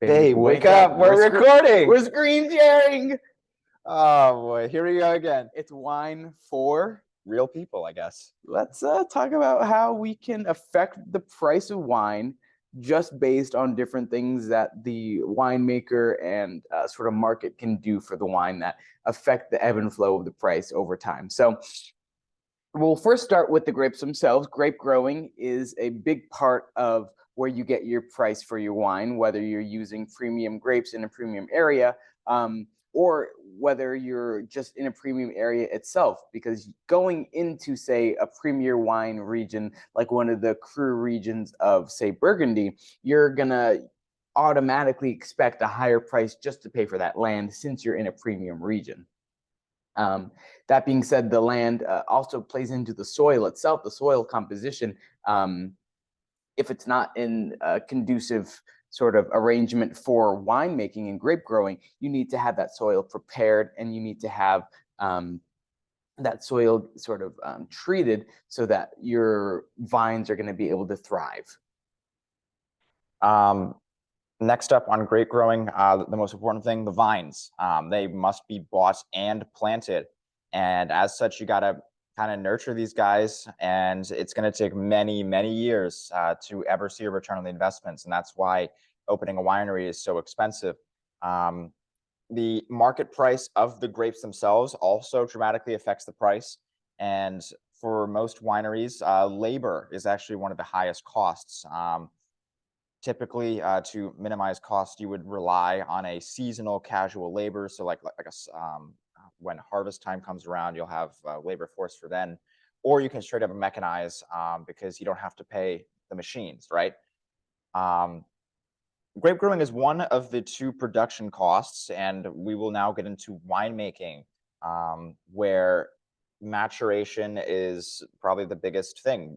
Hey, wake up. We're recording. We're screen sharing. Oh, boy. Here we go again. It's wine for Real people, I guess. Let's talk about how we can affect the price of wine just based on different things that the winemaker and sort of market can do for the wine that affect the ebb and flow of the price over time. So we'll first start with the grapes themselves. Grape growing is a big part of where you get your price for your wine, whether you're using premium grapes in a premium area, or whether you're just in a premium area itself. Because going into, say, a premier wine region, like one of the cru regions of, say, Burgundy, you're gonna automatically expect a higher price just to pay for that land since you're in a premium region. That being said, the land also plays into the soil itself, the soil composition. If it's not in a conducive sort of arrangement for winemaking and grape growing, you need to have that soil prepared, and you need to have that soil sort of treated so that your vines are going to be able to thrive. Next up on grape growing, the most important thing, the vines. They must be bought and planted. And as such, you got to kind of nurture these guys. And it's going to take many, many years to ever see a return on the investments. And that's why opening a winery is so expensive. The market price of the grapes themselves also dramatically affects the price. And for most wineries, labor is actually one of the highest costs. Typically, to minimize cost, you would rely on a seasonal casual labor. So when harvest time comes around, you'll have labor force for then, or you can straight up mechanize because you don't have to pay the machines, right? Grape growing is one of the two production costs, and we will now get into winemaking, where maturation is probably the biggest thing.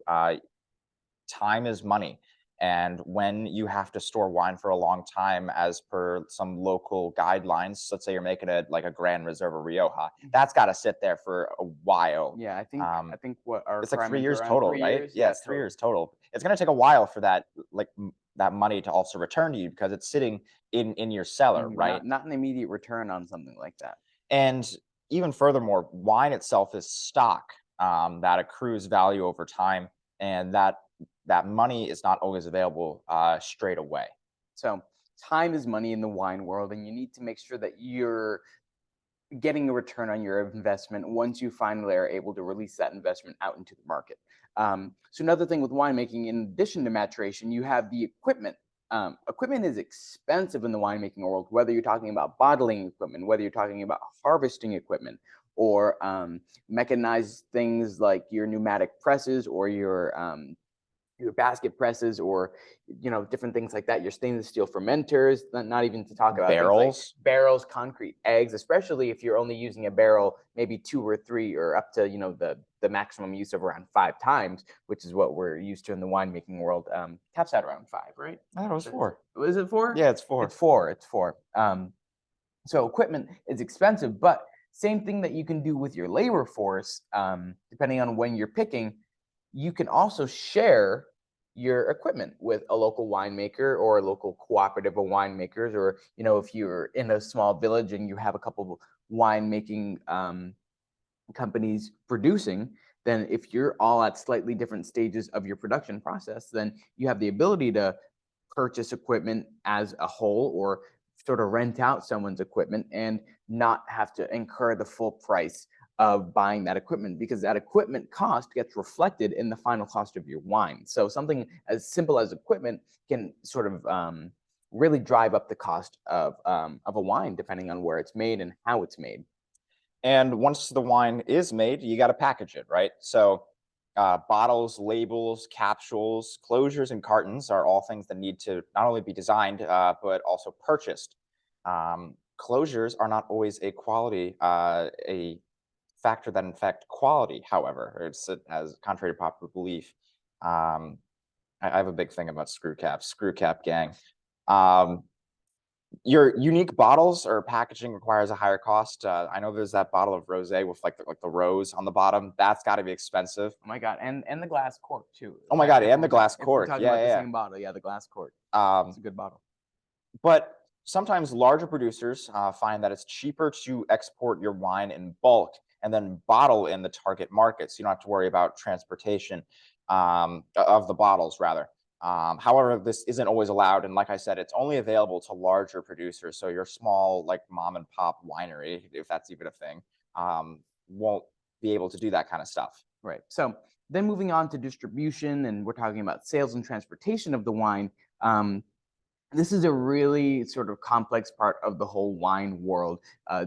Time is money. And when you have to store wine for a long time, as per some local guidelines, let's say you're making a Grand Reserve or Rioja, that's got to sit there for a while. Yeah, I think what our it's like 3 years total, right? Years? Yeah, it's 3 years total. It's going to take a while for that that money to also return to you because it's sitting in your cellar, right? Not an immediate return on something like that. And even furthermore, wine itself is stock that accrues value over time, and that money is not always available straight away. So time is money in the wine world, and you need to make sure that you're getting a return on your investment once you finally are able to release that investment out into the market. So another thing with winemaking, in addition to maturation, you have the equipment. Equipment is expensive in the winemaking world, whether you're talking about bottling equipment, whether you're talking about harvesting equipment, or mechanized things like your pneumatic presses or your basket presses, or different things like that, your stainless steel fermenters, not even to talk about barrels, concrete eggs, especially if you're only using a barrel maybe 2 or 3 or up to the maximum use of around 5 times, which is what we're used to in the winemaking world. Caps out around 5, right? I thought it was 4. Was it 4? Yeah, it's 4. It's 4. So equipment is expensive, but same thing that you can do with your labor force, depending on when you're picking, you can also share your equipment with a local winemaker or a local cooperative of winemakers, or if you're in a small village and you have a couple of winemaking companies producing, then if you're all at slightly different stages of your production process, then you have the ability to purchase equipment as a whole, or sort of rent out someone's equipment and not have to incur the full price of buying that equipment, because that equipment cost gets reflected in the final cost of your wine. So something as simple as equipment can sort of really drive up the cost of a wine, depending on where it's made and how it's made. And once the wine is made, you got to package it, right? So bottles, labels, capsules, closures, and cartons are all things that need to not only be designed, but also purchased. Closures are not always a factor that affect quality, however. It's as contrary to popular belief. I have a big thing about screw cap gang. Your unique bottles or packaging requires a higher cost. I know there's that bottle of rosé with like the rose on the bottom. That's got to be expensive. Oh my god, and the glass cork too. Oh my god, and the glass cork. Talking about the same bottle, yeah, the glass cork. It's a good bottle. But sometimes larger producers find that it's cheaper to export your wine in bulk and then bottle in the target market. So you don't have to worry about transportation of the bottles, rather. However, this isn't always allowed. And like I said, it's only available to larger producers. So your small, like mom and pop winery, if that's even a thing, won't be able to do that kind of stuff. Right. So then moving on to distribution, and we're talking about sales and transportation of the wine. This is a really sort of complex part of the whole wine world.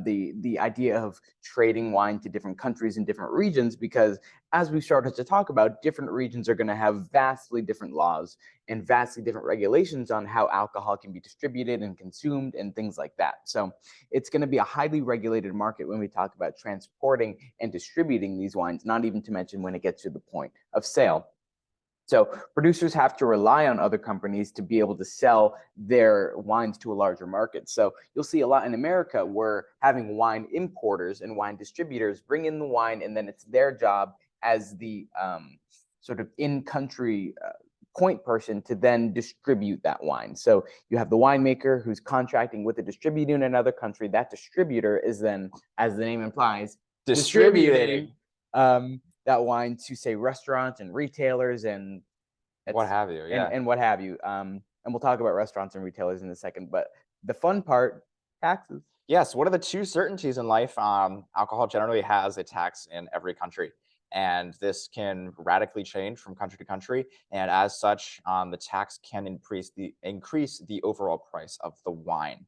The idea of trading wine to different countries and different regions, because as we started to talk about, different regions are going to have vastly different laws and vastly different regulations on how alcohol can be distributed and consumed and things like that. So it's going to be a highly regulated market when we talk about transporting and distributing these wines, not even to mention when it gets to the point of sale. So producers have to rely on other companies to be able to sell their wines to a larger market. So you'll see a lot in America where having wine importers and wine distributors bring in the wine, and then it's their job as the sort of in-country point person to then distribute that wine. So you have the winemaker who's contracting with a distributor in another country. That distributor is then, as the name implies, distributing that wine to, say, restaurants and retailers and What have you? Yeah. and what have you. And we'll talk about restaurants and retailers in a second. But the fun part, taxes. Yes. What are the two certainties in life? Alcohol generally has a tax in every country, and this can radically change from country to country. And as such, the tax can increase the overall price of the wine.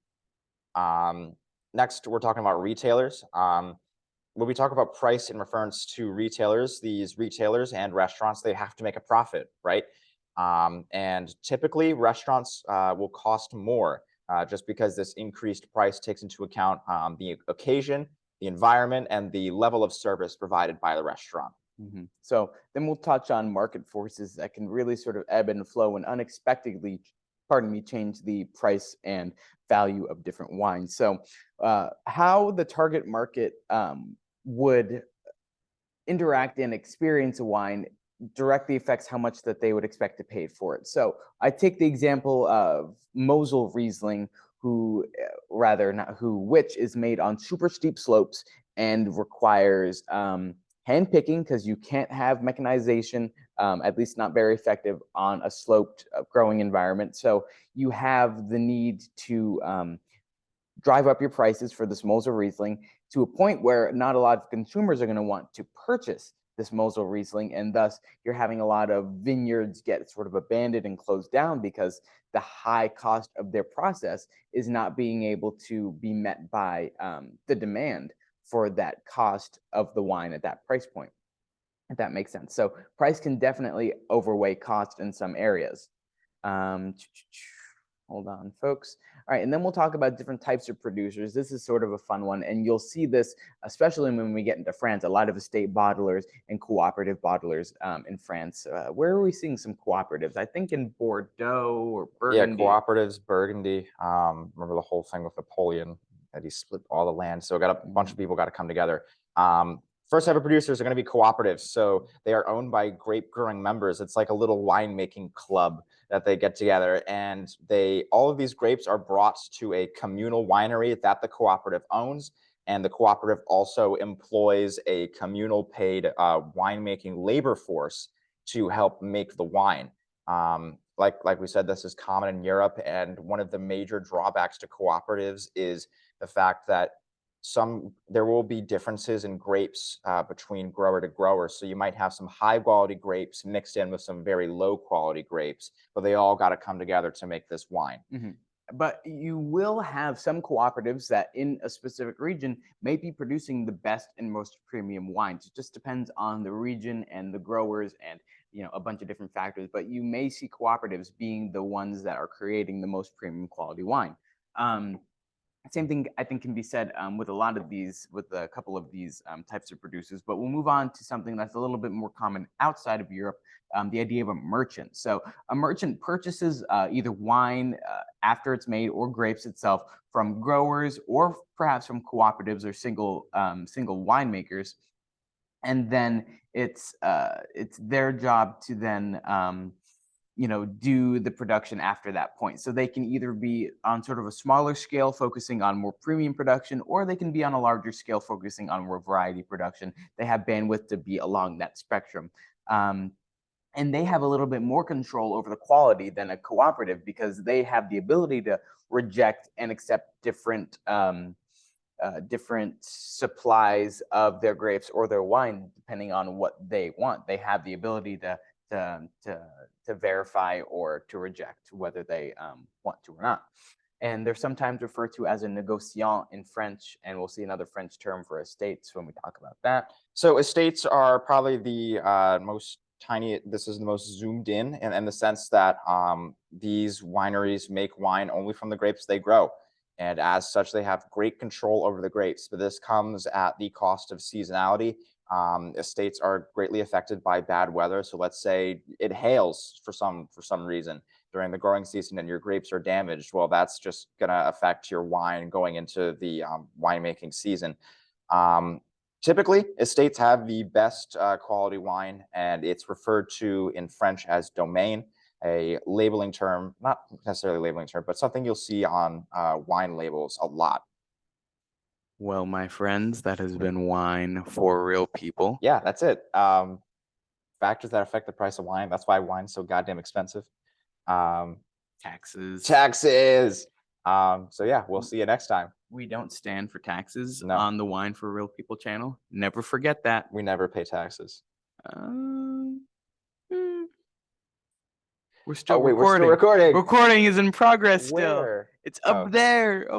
Next, we're talking about retailers. When we talk about price in reference to retailers, these retailers and restaurants, they have to make a profit, right? And typically, restaurants will cost more just because this increased price takes into account the occasion, the environment, and the level of service provided by the restaurant. So then we'll touch on market forces that can really sort of ebb and flow and unexpectedly, change the price and value of different wines. So how the target market would interact and experience a wine directly affects how much that they would expect to pay for it. So I take the example of Mosel Riesling, which is made on super steep slopes and requires hand picking, because you can't have mechanization, at least not very effective on a sloped growing environment. So you have the need to drive up your prices for this Mosel Riesling to a point where not a lot of consumers are going to want to purchase this Mosel Riesling, and thus you're having a lot of vineyards get sort of abandoned and closed down because the high cost of their process is not being able to be met by the demand for that cost of the wine at that price point, if that makes sense. So price can definitely overweigh cost in some areas. Hold on, folks. All right, and then we'll talk about different types of producers. This is sort of a fun one, and you'll see this, especially when we get into France, a lot of estate bottlers and cooperative bottlers in France. Where are we seeing some cooperatives? I think in Bordeaux or Burgundy. Yeah, cooperatives, Burgundy. Remember the whole thing with Napoleon, that he split all the land. So got a bunch of people got to come together. First type of producers are going to be cooperatives. So they are owned by grape growing members. It's like a little winemaking club that they get together, and all of these grapes are brought to a communal winery that the cooperative owns. And the cooperative also employs a communal paid winemaking labor force to help make the wine. Like we said, this is common in Europe, and one of the major drawbacks to cooperatives is the fact that there will be differences in grapes between grower to grower. So you might have some high quality grapes mixed in with some very low quality grapes, but they all got to come together to make this wine. But you will have some cooperatives that in a specific region may be producing the best and most premium wines. It just depends on the region and the growers and a bunch of different factors. But you may see cooperatives being the ones that are creating the most premium quality wine. Same thing I think can be said with a couple of these types of producers. But we'll move on to something that's a little bit more common outside of Europe, the idea of a merchant. So a merchant purchases either wine after it's made or grapes itself from growers or perhaps from cooperatives or single winemakers, and then it's their job to then do the production after that point. So they can either be on sort of a smaller scale, focusing on more premium production, or they can be on a larger scale, focusing on more variety production. They have bandwidth to be along that spectrum. And they have a little bit more control over the quality than a cooperative, because they have the ability to reject and accept different supplies of their grapes or their wine, depending on what they want. They have the ability to verify or to reject whether they want to or not. And they're sometimes referred to as a négociant in French, and we'll see another French term for estates when we talk about that. So estates are probably the most tiny. This is the most zoomed in the sense that these wineries make wine only from the grapes they grow. And as such, they have great control over the grapes, but this comes at the cost of seasonality. Estates are greatly affected by bad weather. So let's say it hails for some reason during the growing season and your grapes are damaged. Well, that's just going to affect your wine going into the winemaking season. Typically, estates have the best quality wine, and it's referred to in French as domaine, a labeling term, not necessarily a labeling term, but something you'll see on wine labels a lot. Well, my friends, that has been Wine for Real People. Yeah, that's it. Factors that affect the price of wine. That's why wine's so goddamn expensive. Taxes. So yeah, we'll see you next time. We don't stand for taxes No. on the Wine for Real People channel. Never forget that. We never pay taxes. We're still Wait, recording. we're still recording. Recording is in progress still. Where? It's up there.